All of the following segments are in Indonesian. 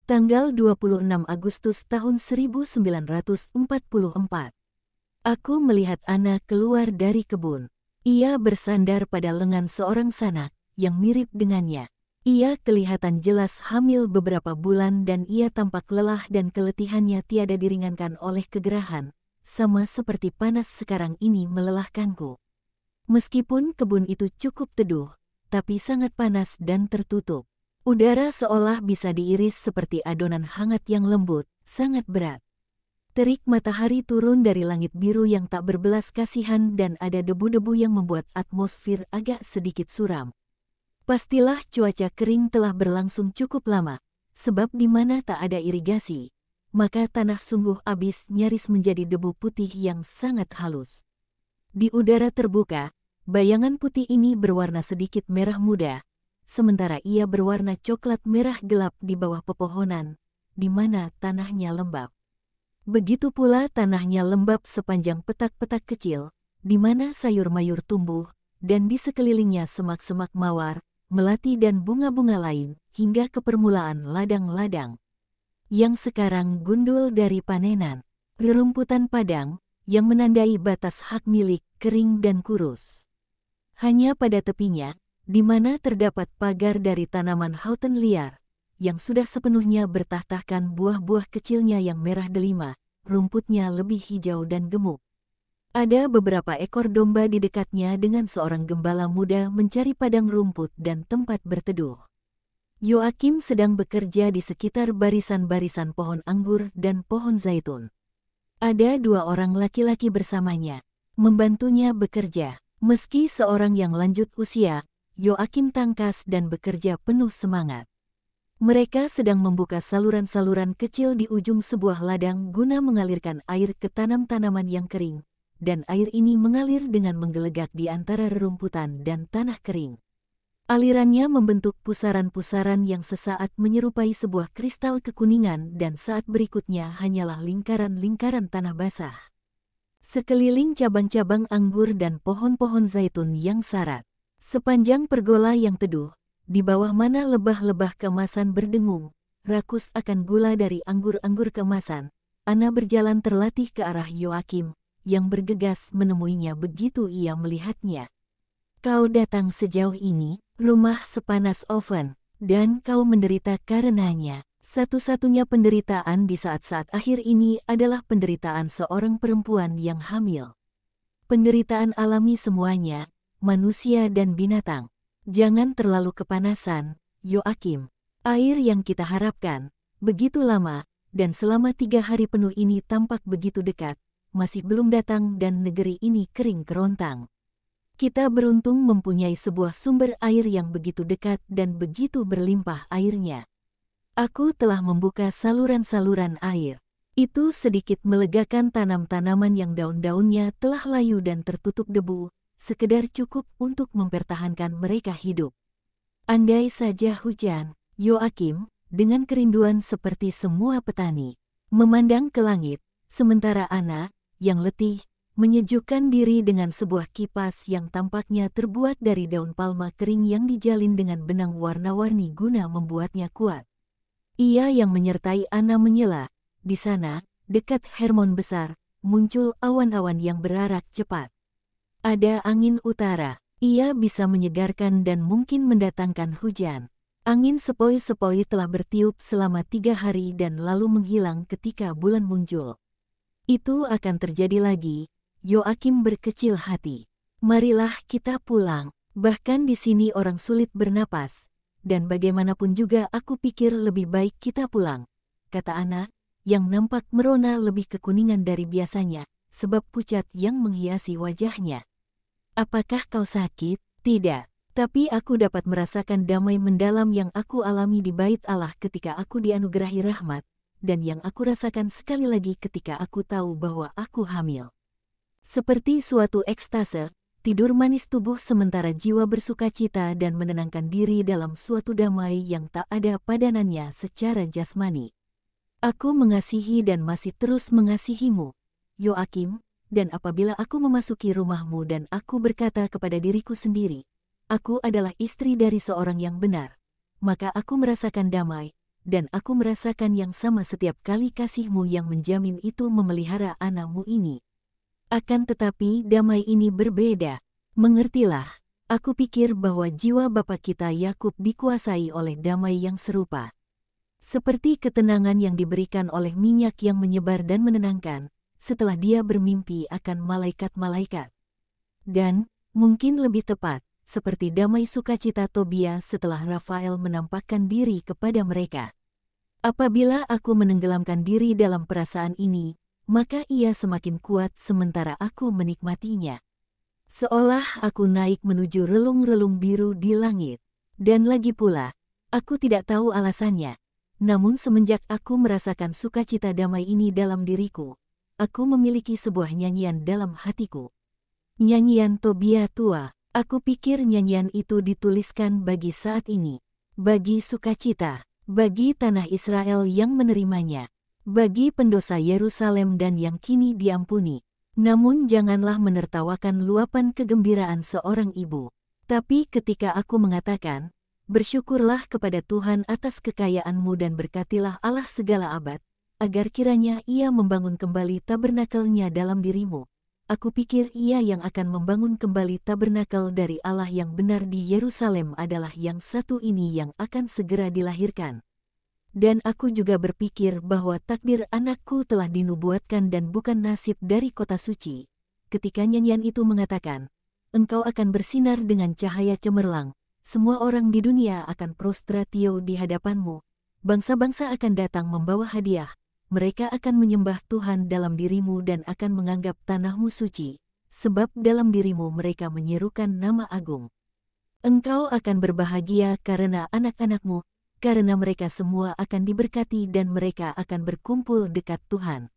Tanggal 26 Agustus tahun 1944. Aku melihat Ana keluar dari kebun. Ia bersandar pada lengan seorang sanak yang mirip dengannya. Ia kelihatan jelas hamil beberapa bulan dan ia tampak lelah dan keletihannya tiada diringankan oleh kegerahan, sama seperti panas sekarang ini melelahkanku. Meskipun kebun itu cukup teduh, tapi sangat panas dan tertutup. Udara seolah bisa diiris seperti adonan hangat yang lembut, sangat berat. Terik matahari turun dari langit biru yang tak berbelas kasihan dan ada debu-debu yang membuat atmosfer agak sedikit suram. Pastilah cuaca kering telah berlangsung cukup lama, sebab di mana tak ada irigasi, maka tanah sungguh habis nyaris menjadi debu putih yang sangat halus. Di udara terbuka, bayangan putih ini berwarna sedikit merah muda, sementara ia berwarna coklat merah gelap di bawah pepohonan, di mana tanahnya lembab. Begitu pula tanahnya lembab sepanjang petak-petak kecil, di mana sayur mayur tumbuh, dan di sekelilingnya semak-semak mawar, melati dan bunga-bunga lain, hingga ke permulaan ladang-ladang. Yang sekarang gundul dari panenan, rerumputan padang, yang menandai batas hak milik, kering dan kurus. Hanya pada tepinya, di mana terdapat pagar dari tanaman hutan liar, yang sudah sepenuhnya bertahtakan buah-buah kecilnya yang merah delima, rumputnya lebih hijau dan gemuk. Ada beberapa ekor domba di dekatnya dengan seorang gembala muda mencari padang rumput dan tempat berteduh. Yoakim sedang bekerja di sekitar barisan-barisan pohon anggur dan pohon zaitun. Ada 2 orang laki-laki bersamanya, membantunya bekerja. Meski seorang yang lanjut usia, Yoakim tangkas dan bekerja penuh semangat. Mereka sedang membuka saluran-saluran kecil di ujung sebuah ladang guna mengalirkan air ke tanam-tanaman yang kering, dan air ini mengalir dengan menggelegak di antara rerumputan dan tanah kering. Alirannya membentuk pusaran-pusaran yang sesaat menyerupai sebuah kristal kekuningan dan saat berikutnya hanyalah lingkaran-lingkaran tanah basah. Sekeliling cabang-cabang anggur dan pohon-pohon zaitun yang sarat. Sepanjang pergola yang teduh, di bawah mana lebah-lebah keemasan berdengung, rakus akan gula dari anggur-anggur keemasan, Ana berjalan terlatih ke arah Yoakim, yang bergegas menemuinya begitu ia melihatnya. Kau datang sejauh ini, rumah sepanas oven, dan kau menderita karenanya. Satu-satunya penderitaan di saat-saat akhir ini adalah penderitaan seorang perempuan yang hamil. Penderitaan alami semuanya, manusia dan binatang. Jangan terlalu kepanasan, Yoakim. Air yang kita harapkan, begitu lama, dan selama 3 hari penuh ini tampak begitu dekat, masih belum datang dan negeri ini kering kerontang. Kita beruntung mempunyai sebuah sumber air yang begitu dekat dan begitu berlimpah airnya. Aku telah membuka saluran-saluran air. Itu sedikit melegakan tanam-tanaman yang daun-daunnya telah layu dan tertutup debu, sekedar cukup untuk mempertahankan mereka hidup. Andai saja hujan, Yoakim, dengan kerinduan seperti semua petani, memandang ke langit, sementara Ana, yang letih, menyejukkan diri dengan sebuah kipas yang tampaknya terbuat dari daun palma kering yang dijalin dengan benang warna-warni guna membuatnya kuat. Ia yang menyertai Ana menyela, di sana, dekat Hermon besar, muncul awan-awan yang berarak cepat. Ada angin utara, ia bisa menyegarkan dan mungkin mendatangkan hujan. Angin sepoi-sepoi telah bertiup selama 3 hari dan lalu menghilang ketika bulan muncul. Itu akan terjadi lagi, Yoakim berkecil hati. Marilah kita pulang, bahkan di sini orang sulit bernapas, dan bagaimanapun juga aku pikir lebih baik kita pulang, kata Ana, yang nampak merona lebih kekuningan dari biasanya, sebab pucat yang menghiasi wajahnya. Apakah kau sakit? Tidak, tapi aku dapat merasakan damai mendalam yang aku alami di bait Allah ketika aku dianugerahi rahmat, dan yang aku rasakan sekali lagi ketika aku tahu bahwa aku hamil. Seperti suatu ekstase, tidur manis tubuh sementara jiwa bersukacita dan menenangkan diri dalam suatu damai yang tak ada padanannya secara jasmani. Aku mengasihi dan masih terus mengasihimu, Yoakim, dan apabila aku memasuki rumahmu dan aku berkata kepada diriku sendiri, aku adalah istri dari seorang yang benar, maka aku merasakan damai, dan aku merasakan yang sama setiap kali kasih-Mu yang menjamin itu memelihara anak-Mu ini. Akan tetapi damai ini berbeda. Mengertilah, aku pikir bahwa jiwa bapa kita Yakub dikuasai oleh damai yang serupa. Seperti ketenangan yang diberikan oleh minyak yang menyebar dan menenangkan, setelah dia bermimpi akan malaikat-malaikat. Dan, mungkin lebih tepat, seperti damai sukacita Tobia setelah Rafael menampakkan diri kepada mereka. Apabila aku menenggelamkan diri dalam perasaan ini, maka ia semakin kuat sementara aku menikmatinya. Seolah aku naik menuju relung-relung biru di langit. Dan lagi pula, aku tidak tahu alasannya. Namun semenjak aku merasakan sukacita damai ini dalam diriku, aku memiliki sebuah nyanyian dalam hatiku. Nyanyian Tobia tua. Aku pikir nyanyian itu dituliskan bagi saat ini. Bagi sukacita, bagi tanah Israel yang menerimanya, bagi pendosa Yerusalem dan yang kini diampuni. Namun janganlah menertawakan luapan kegembiraan seorang ibu. Tapi ketika aku mengatakan, bersyukurlah kepada Tuhan atas kekayaan-Mu dan berkatilah Allah segala abad, agar kiranya Ia membangun kembali tabernakel-Nya dalam dirimu. Aku pikir Ia yang akan membangun kembali tabernakel dari Allah yang benar di Yerusalem adalah yang satu ini yang akan segera dilahirkan. Dan aku juga berpikir bahwa takdir anakku telah dinubuatkan dan bukan nasib dari kota suci. Ketika nyanyian itu mengatakan, engkau akan bersinar dengan cahaya cemerlang, semua orang di dunia akan prostratio di hadapanmu, bangsa-bangsa akan datang membawa hadiah, mereka akan menyembah Tuhan dalam dirimu dan akan menganggap tanahmu suci, sebab dalam dirimu mereka menyerukan nama agung. Engkau akan berbahagia karena anak-anakmu, karena mereka semua akan diberkati dan mereka akan berkumpul dekat Tuhan.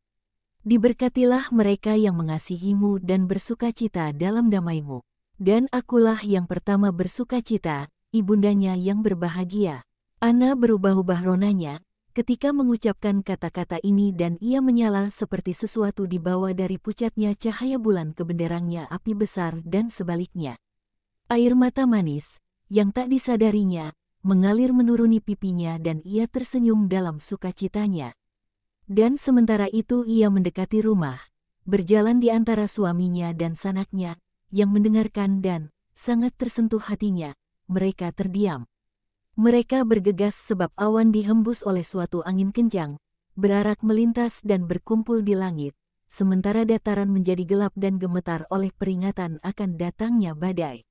Diberkatilah mereka yang mengasihi-Mu dan bersukacita dalam damai-Mu. Dan akulah yang pertama bersukacita, ibundanya yang berbahagia. Ana berubah-ubah ronanya, ketika mengucapkan kata-kata ini dan ia menyala seperti sesuatu dibawa dari pucatnya cahaya bulan ke benderangnya api besar dan sebaliknya. Air mata manis, yang tak disadarinya, mengalir menuruni pipinya dan ia tersenyum dalam sukacitanya. Dan sementara itu ia mendekati rumah, berjalan di antara suaminya dan sanaknya, yang mendengarkan dan sangat tersentuh hatinya, mereka terdiam. Mereka bergegas sebab awan dihembus oleh suatu angin kencang, berarak melintas dan berkumpul di langit, sementara dataran menjadi gelap dan gemetar oleh peringatan akan datangnya badai.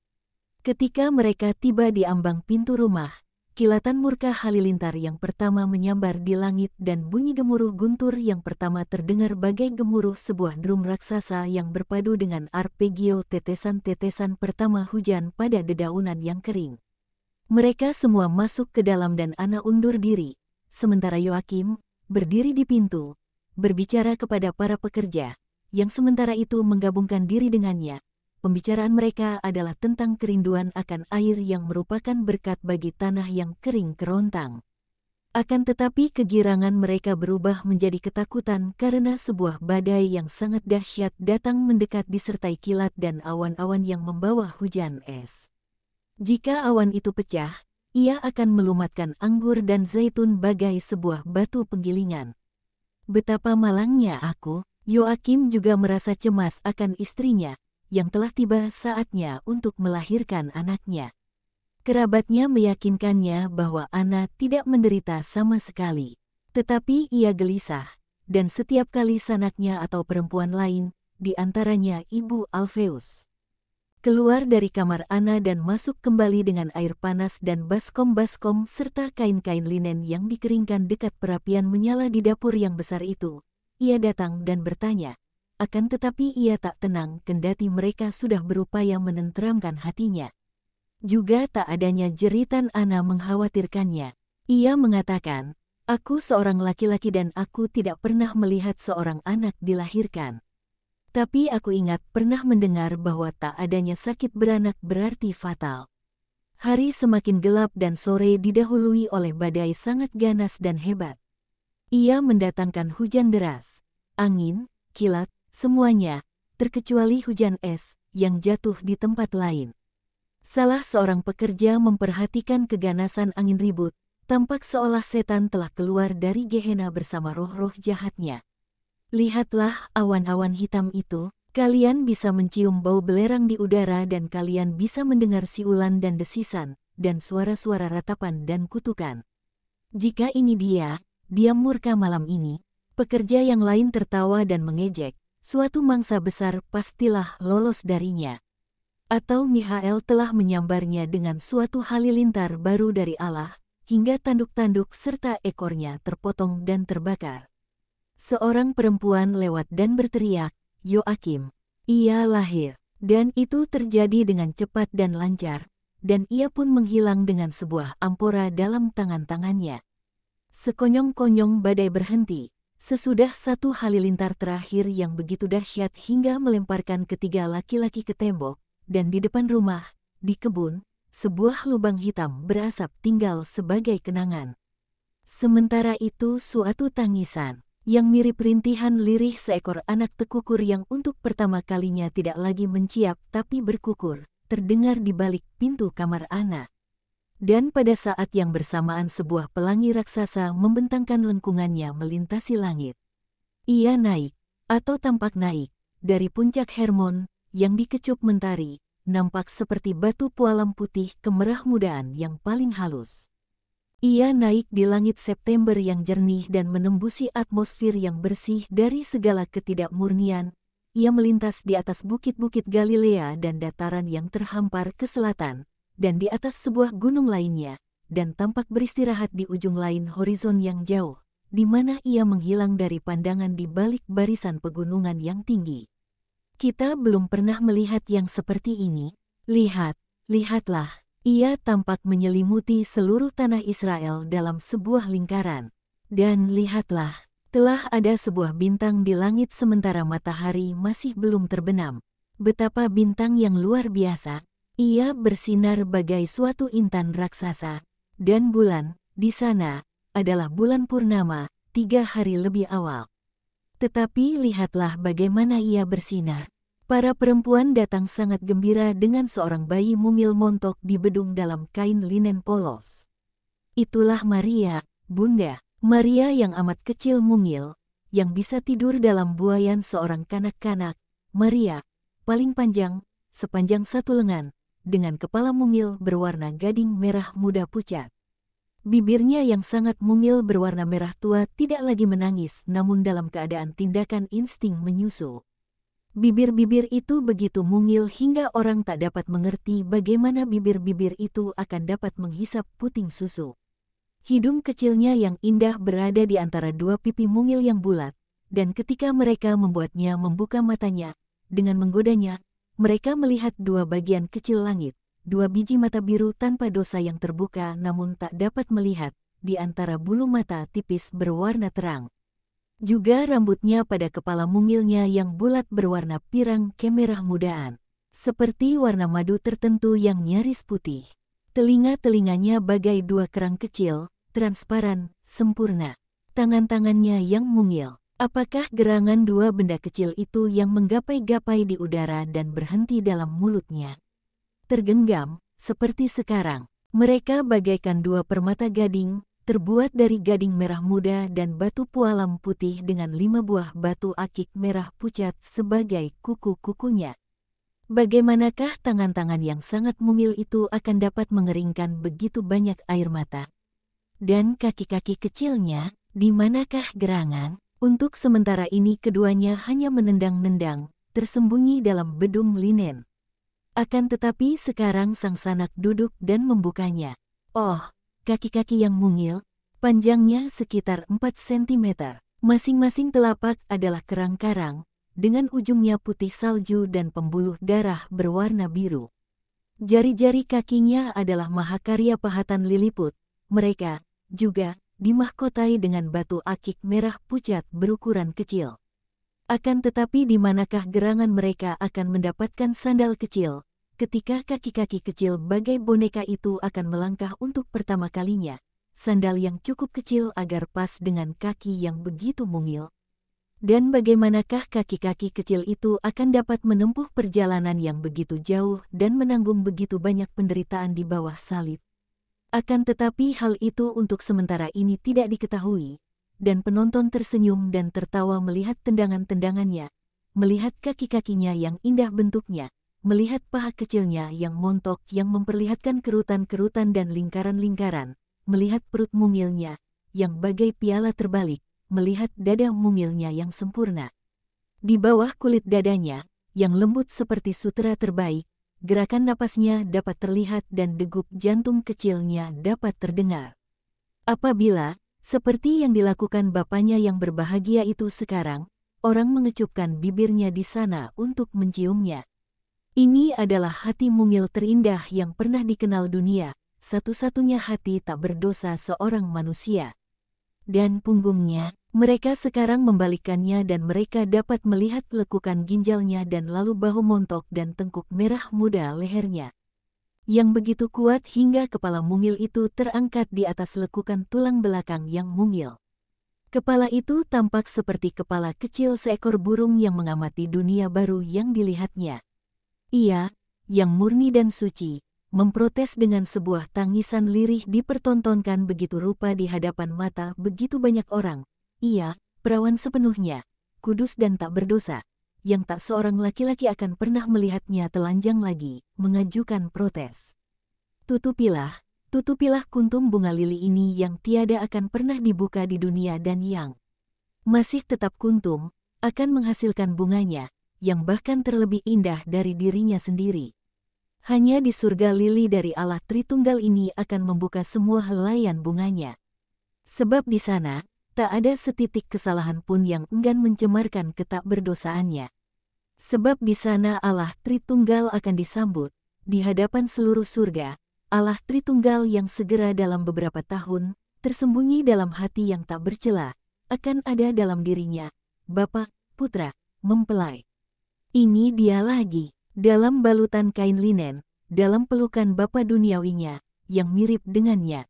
Ketika mereka tiba di ambang pintu rumah, kilatan murka halilintar yang pertama menyambar di langit dan bunyi gemuruh guntur yang pertama terdengar bagai gemuruh sebuah drum raksasa yang berpadu dengan arpegio tetesan-tetesan pertama hujan pada dedaunan yang kering. Mereka semua masuk ke dalam dan Ana undur diri, sementara Yoakim berdiri di pintu, berbicara kepada para pekerja, yang sementara itu menggabungkan diri dengannya. Pembicaraan mereka adalah tentang kerinduan akan air yang merupakan berkat bagi tanah yang kering kerontang. Akan tetapi kegirangan mereka berubah menjadi ketakutan karena sebuah badai yang sangat dahsyat datang mendekat disertai kilat dan awan-awan yang membawa hujan es. Jika awan itu pecah, ia akan melumatkan anggur dan zaitun bagai sebuah batu penggilingan. Betapa malangnya aku, Yoakim juga merasa cemas akan istrinya, yang telah tiba saatnya untuk melahirkan anaknya. Kerabatnya meyakinkannya bahwa Ana tidak menderita sama sekali. Tetapi ia gelisah, dan setiap kali sanaknya atau perempuan lain, di antaranya Ibu Alfeus, keluar dari kamar Ana dan masuk kembali dengan air panas dan baskom-baskom serta kain-kain linen yang dikeringkan dekat perapian menyala di dapur yang besar itu, ia datang dan bertanya. Akan tetapi ia tak tenang kendati mereka sudah berupaya menenteramkan hatinya. Juga tak adanya jeritan Ana mengkhawatirkannya. Ia mengatakan, aku seorang laki-laki dan aku tidak pernah melihat seorang anak dilahirkan. Tapi aku ingat pernah mendengar bahwa tak adanya sakit beranak berarti fatal. Hari semakin gelap dan sore didahului oleh badai sangat ganas dan hebat. Ia mendatangkan hujan deras, angin, kilat, semuanya, terkecuali hujan es, yang jatuh di tempat lain. Salah seorang pekerja memperhatikan keganasan angin ribut, Tampak seolah setan telah keluar dari Gehenna bersama roh-roh jahatnya. Lihatlah awan-awan hitam itu, kalian bisa mencium bau belerang di udara dan kalian bisa mendengar siulan dan desisan, dan suara-suara ratapan dan kutukan. Jika ini dia murka malam ini, pekerja yang lain tertawa dan mengejek, suatu mangsa besar pastilah lolos darinya. Atau Mihael telah menyambarnya dengan suatu halilintar baru dari Allah, hingga tanduk-tanduk serta ekornya terpotong dan terbakar. Seorang perempuan lewat dan berteriak, Yoakim, ia lahir. Dan itu terjadi dengan cepat dan lancar, dan ia pun menghilang dengan sebuah ampora dalam tangan-tangannya. Sekonyong-konyong badai berhenti, sesudah satu halilintar terakhir yang begitu dahsyat hingga melemparkan ketiga laki-laki ke tembok, dan di depan rumah, di kebun, sebuah lubang hitam berasap tinggal sebagai kenangan. Sementara itu suatu tangisan, yang mirip rintihan lirih seekor anak tekukur yang untuk pertama kalinya tidak lagi menciap tapi berkukur, terdengar di balik pintu kamar Ana. Dan pada saat yang bersamaan sebuah pelangi raksasa membentangkan lengkungannya melintasi langit. Ia naik, atau tampak naik, dari puncak Hermon, yang dikecup mentari, nampak seperti batu pualam putih kemerah mudaan yang paling halus. Ia naik di langit September yang jernih dan menembusi atmosfer yang bersih dari segala ketidakmurnian. Ia melintas di atas bukit-bukit Galilea dan dataran yang terhampar ke selatan, dan di atas sebuah gunung lainnya, dan tampak beristirahat di ujung lain horizon yang jauh, di mana ia menghilang dari pandangan di balik barisan pegunungan yang tinggi. Kita belum pernah melihat yang seperti ini. Lihatlah, ia tampak menyelimuti seluruh tanah Israel dalam sebuah lingkaran. Dan lihatlah, telah ada sebuah bintang di langit sementara matahari masih belum terbenam. Betapa bintang yang luar biasa, ia bersinar bagai suatu intan raksasa. Dan bulan, di sana, adalah bulan purnama, 3 hari lebih awal. Tetapi lihatlah bagaimana ia bersinar. Para perempuan datang sangat gembira dengan seorang bayi mungil montok di bedung dalam kain linen polos. Itulah Maria, Bunda. Maria yang amat kecil mungil, yang bisa tidur dalam buayan seorang kanak-kanak. Maria, paling panjang, sepanjang satu lengan, dengan kepala mungil berwarna gading merah muda pucat. Bibirnya yang sangat mungil berwarna merah tua tidak lagi menangis namun dalam keadaan tindakan insting menyusu. Bibir-bibir itu begitu mungil hingga orang tak dapat mengerti bagaimana bibir-bibir itu akan dapat menghisap puting susu. Hidung kecilnya yang indah berada di antara dua pipi mungil yang bulat, dan ketika mereka membuatnya membuka matanya, dengan menggodanya, mereka melihat dua bagian kecil langit. 2 biji mata biru tanpa dosa yang terbuka namun tak dapat melihat, di antara bulu mata tipis berwarna terang. Juga rambutnya pada kepala mungilnya yang bulat berwarna pirang kemerah mudaan, seperti warna madu tertentu yang nyaris putih. Telinga-telinganya bagai 2 kerang kecil, transparan, sempurna. Tangan-tangannya yang mungil. Apakah gerangan 2 benda kecil itu yang menggapai-gapai di udara dan berhenti dalam mulutnya? Tergenggam, seperti sekarang. Mereka bagaikan 2 permata gading, terbuat dari gading merah muda dan batu pualam putih dengan 5 buah batu akik merah pucat sebagai kuku-kukunya. Bagaimanakah tangan-tangan yang sangat mungil itu akan dapat mengeringkan begitu banyak air mata? Dan kaki-kaki kecilnya, di manakah gerangan? Untuk sementara ini keduanya hanya menendang-nendang, tersembunyi dalam bedung linen. Akan tetapi sekarang sang sanak duduk dan membukanya. Oh, kaki-kaki yang mungil, panjangnya sekitar 4 cm. Masing-masing telapak adalah kerang karang, dengan ujungnya putih salju dan pembuluh darah berwarna biru. Jari-jari kakinya adalah mahakarya pahatan Liliput. Mereka juga dimahkotai dengan batu akik merah pucat berukuran kecil. Akan tetapi di manakah gerangan mereka akan mendapatkan sandal kecil, ketika kaki-kaki kecil bagai boneka itu akan melangkah untuk pertama kalinya, sandal yang cukup kecil agar pas dengan kaki yang begitu mungil? Dan bagaimanakah kaki-kaki kecil itu akan dapat menempuh perjalanan yang begitu jauh dan menanggung begitu banyak penderitaan di bawah salib? Akan tetapi hal itu untuk sementara ini tidak diketahui, dan penonton tersenyum dan tertawa melihat tendangan-tendangannya, melihat kaki-kakinya yang indah bentuknya, melihat paha kecilnya yang montok yang memperlihatkan kerutan-kerutan dan lingkaran-lingkaran, melihat perut mungilnya yang bagai piala terbalik, melihat dada mungilnya yang sempurna. Di bawah kulit dadanya, yang lembut seperti sutera terbaik, gerakan napasnya dapat terlihat dan degup jantung kecilnya dapat terdengar. Apabila, seperti yang dilakukan bapaknya yang berbahagia itu sekarang, orang mengecupkan bibirnya di sana untuk menciumnya. Ini adalah hati mungil terindah yang pernah dikenal dunia, satu-satunya hati tak berdosa seorang manusia. Dan punggungnya, mereka sekarang membalikkannya dan mereka dapat melihat lekukan ginjalnya dan lalu bahu montok dan tengkuk merah muda lehernya, yang begitu kuat hingga kepala mungil itu terangkat di atas lekukan tulang belakang yang mungil. Kepala itu tampak seperti kepala kecil seekor burung yang mengamati dunia baru yang dilihatnya. Ia, yang murni dan suci, memprotes dengan sebuah tangisan lirih dipertontonkan begitu rupa di hadapan mata begitu banyak orang. Ia, perawan sepenuhnya, kudus dan tak berdosa, yang tak seorang laki-laki akan pernah melihatnya telanjang lagi, mengajukan protes. Tutupilah kuntum bunga lili ini yang tiada akan pernah dibuka di dunia dan yang masih tetap kuntum, akan menghasilkan bunganya, yang bahkan terlebih indah dari dirinya sendiri. Hanya di surga lili dari Allah Tritunggal ini akan membuka semua helaian bunganya. Sebab di sana, tak ada setitik kesalahan pun yang enggan mencemarkan ketakberdosaannya. Sebab di sana Allah Tritunggal akan disambut, di hadapan seluruh surga, Allah Tritunggal yang segera dalam beberapa tahun, tersembunyi dalam hati yang tak bercela, akan ada dalam dirinya, Bapa, Putra, Mempelai. Ini dia lagi. Dalam balutan kain linen, dalam pelukan bapa duniawinya, yang mirip dengannya.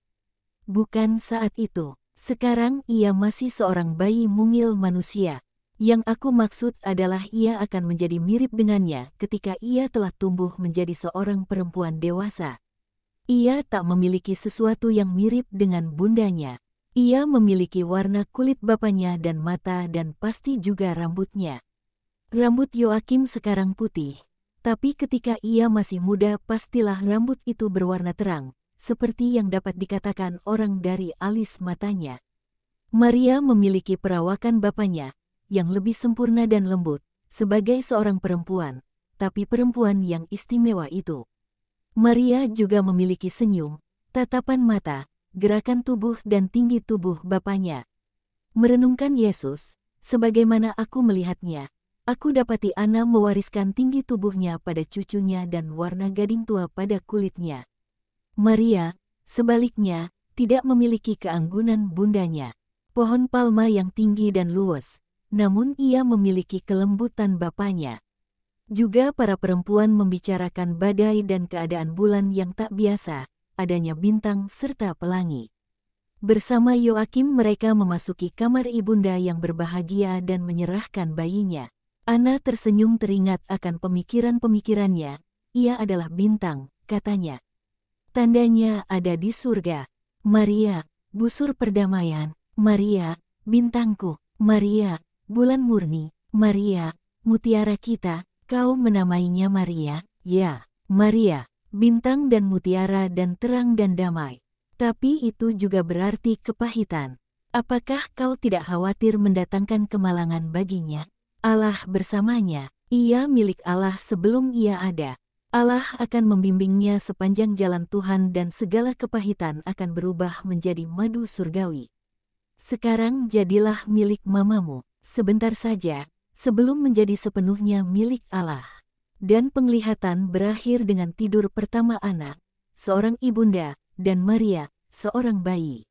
Bukan saat itu, sekarang ia masih seorang bayi mungil manusia. Yang aku maksud adalah ia akan menjadi mirip dengannya ketika ia telah tumbuh menjadi seorang perempuan dewasa. Ia tak memiliki sesuatu yang mirip dengan bundanya. Ia memiliki warna kulit bapaknya dan mata dan pasti juga rambutnya. Rambut Yoakim sekarang putih. Tapi ketika ia masih muda pastilah rambut itu berwarna terang, seperti yang dapat dikatakan orang dari alis matanya. Maria memiliki perawakan bapaknya, yang lebih sempurna dan lembut, sebagai seorang perempuan, tapi perempuan yang istimewa itu. Maria juga memiliki senyum, tatapan mata, gerakan tubuh dan tinggi tubuh bapaknya. Merenungkan Yesus, sebagaimana aku melihatnya, aku dapati Ana mewariskan tinggi tubuhnya pada cucunya dan warna gading tua pada kulitnya. Maria, sebaliknya, tidak memiliki keanggunan bundanya. Pohon palma yang tinggi dan luwes, namun ia memiliki kelembutan bapaknya. Juga para perempuan membicarakan badai dan keadaan bulan yang tak biasa, adanya bintang serta pelangi. Bersama Yoakim mereka memasuki kamar ibunda yang berbahagia dan menyerahkan bayinya. Ana tersenyum teringat akan pemikiran-pemikirannya. Ia adalah bintang, katanya. Tandanya ada di surga. Maria, busur perdamaian. Maria, bintangku. Maria, bulan murni. Maria, mutiara kita. Kau menamainya Maria, ya, Maria, bintang dan mutiara dan terang dan damai. Tapi itu juga berarti kepahitan. Apakah kau tidak khawatir mendatangkan kemalangan baginya? Allah bersamanya, ia milik Allah sebelum ia ada. Allah akan membimbingnya sepanjang jalan Tuhan dan segala kepahitan akan berubah menjadi madu surgawi. Sekarang jadilah milik mamamu, sebentar saja, sebelum menjadi sepenuhnya milik Allah. Dan penglihatan berakhir dengan tidur pertama anak, seorang ibunda, dan Maria, seorang bayi.